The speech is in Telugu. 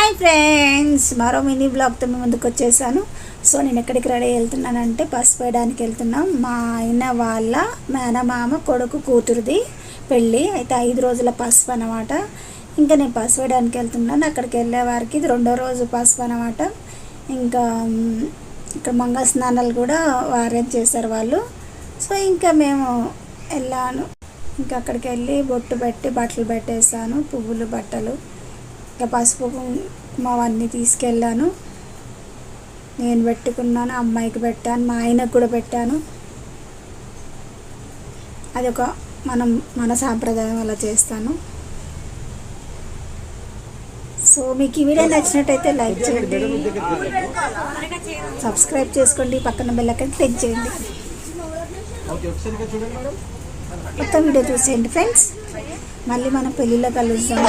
హాయ్ ఫ్రెండ్స్, మరో మినీ బ్లాగ్తో మీ ముందుకు వచ్చేసాను. సో నేను ఎక్కడికి రెడీ వెళ్తున్నానంటే పసుపు వేయడానికి వెళ్తున్నాం. మా ఆయన వాళ్ళ మేనమామ కొడుకు కూతురుది పెళ్ళి అయితే 5 రోజుల పసుపు అనమాట. ఇంకా నేను పసుపు వేయడానికి వెళ్తున్నాను. అక్కడికి వెళ్ళే వారికి ఇది 2వ రోజు పసుపు అనమాట. ఇంకా ఇక్కడ మంగళ స్నానాలు కూడా అరేంజ్ చేశారు వాళ్ళు. సో ఇంకా మేము వెళ్ళాను. ఇంకా అక్కడికి వెళ్ళి బొట్టు పెట్టి బట్టలు పెట్టేసాను, పువ్వులు బట్టలు, ఇంకా పసుపు కుంకుమ అవన్నీ తీసుకెళ్ళాను. నేను పెట్టుకున్నాను, అమ్మాయికి పెట్టాను, మా ఆయనకు కూడా పెట్టాను. అది ఒక మన సాంప్రదాయం అలా చేస్తాను. సో మీకు ఈ వీడియో నచ్చినట్టయితే లైక్ చేయండి, సబ్స్క్రైబ్ చేసుకోండి, పక్కన బెల్ ఐకాన్ క్లిక్ చేయండి, మొత్తం వీడియో చూసేయండి ఫ్రెండ్స్. మళ్ళీ మనం పెళ్ళిలో కలుద్దాం.